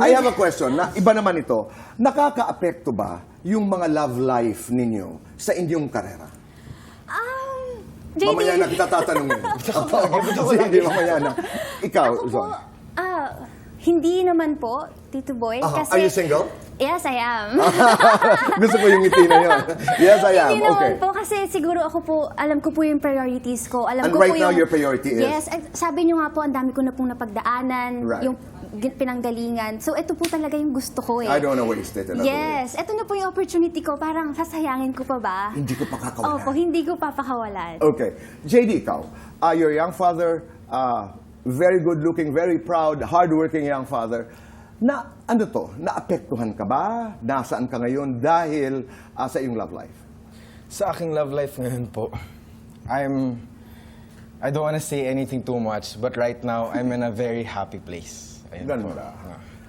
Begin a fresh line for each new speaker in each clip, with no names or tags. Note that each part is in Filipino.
I have a question. Na, iba naman ito. Nakaka-apekto ba yung mga love life ninyo sa inyong karera?
JD.
Mamaya na kita tatanungin. Hindi, mamaya na. Ikaw,
Ako po,
Zon.
hindi naman po, Tito Boy. Kasi,
Are you single?
Yes, I am.
Gusto ko yung ngiti na yun. Yes, I am.
Hindi
Okay.
naman po, kasi siguro ako po, alam ko po yung priorities ko. Alam
And
ko
right
po
now,
yung,
your priority is?
Yes, sabi nyo nga po, ang dami ko na pong napagdaanan,
Right.
yung pinanggalingan. So, ito po talaga yung gusto ko eh.
I don't want to waste it.
Yes, ito na po yung opportunity ko. Parang sasayangin ko pa ba?
Hindi ko pakakawalan.
Opo, hindi ko papakawalan.
Okay. JD, ikaw. You're a young father, very good-looking, very proud, hard-working young father. Na, ano to? Naapektuhan ka ba? Nasaan ka ngayon dahil sa iyong love life?
Sa aking love life ngayon po, I don't want to say anything too much, but right now, I'm in a very happy place. Ayun po.
Ganda.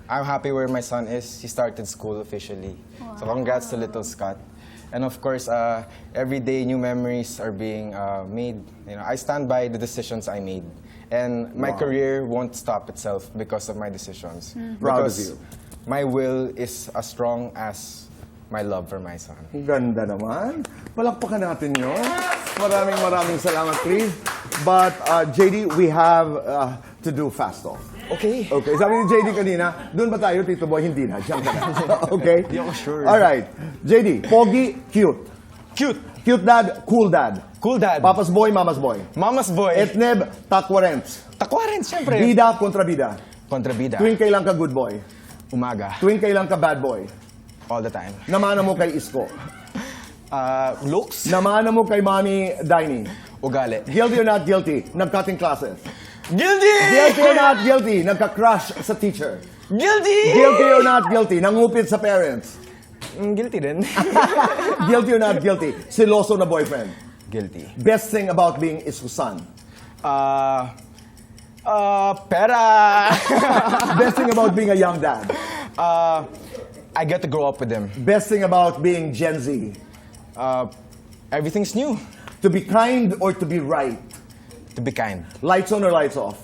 I'm happy where my son is. He started school officially. So congrats to little Scott. And of course, every day new memories are being made. You know, I stand by the decisions I made. And my career won't stop itself because of my decisions.
Proud of
Because
you.
my will is as strong as my love for my son.
Ang ganda naman. Palakpakan natin yun. Maraming salamat, Chris. But, JD, we have to do fast talk.
Okay.
Okay, sabi ni JD kanina, doon ba tayo, Tito Boy? Hindi na, diyan ka na. Okay?
Hindi ako sure.
Alright. JD, pogi, cute.
Cute.
Cute dad, cool dad.
Cool dad.
Papa's boy, mama's boy.
Mama's boy.
Etneb, takwarents.
Takwarin, siyempre.
Bida kontra bida.
Kontrabida.
Tuwing kailan ka good boy.
Umaga.
Tuwing kailan ka bad boy.
All the time.
Namana mo kay Isko.
Looks.
Namana mo kay Mommy Diney.
Ugali.
Guilty or not guilty? Nag-cutting classes.
Guilty!
Guilty or not guilty? Nagka-crush sa teacher.
Guilty!
Guilty or not guilty? Nangupit sa parents.
Guilty din.
Guilty or not guilty? Siloso na boyfriend.
Guilty.
Best thing about being Isko-san.
Pera!
Best thing about being a young dad.
I get to grow up with them.
Best thing about being Gen Z.
Everything's new.
To be kind or to be right.
To be kind.
Lights on or lights off?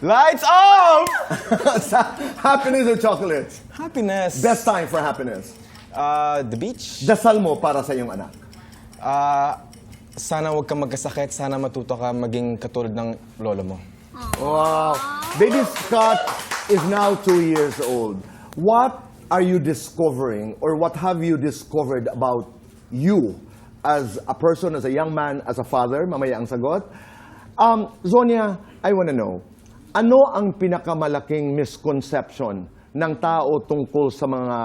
Lights off!
Happiness or chocolates?
Happiness.
Best time for happiness.
The beach.
Dasal mo para sa iyong anak.
Sana huwag kang magkasakit. Sana matuto ka maging katulad ng lolo mo.
Wow. Baby Scott is now 2 years old. What are you discovering or what have you discovered about you as a person, as a young man, as a father? Mamaya ang sagot. Zonia, I want to know, ano ang pinakamalaking misconception ng tao tungkol sa mga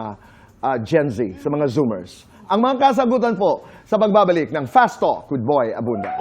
Gen Z, sa mga Zoomers? Ang mga kasagutan po sa pagbabalik ng Fast Talk with Boy Abunda.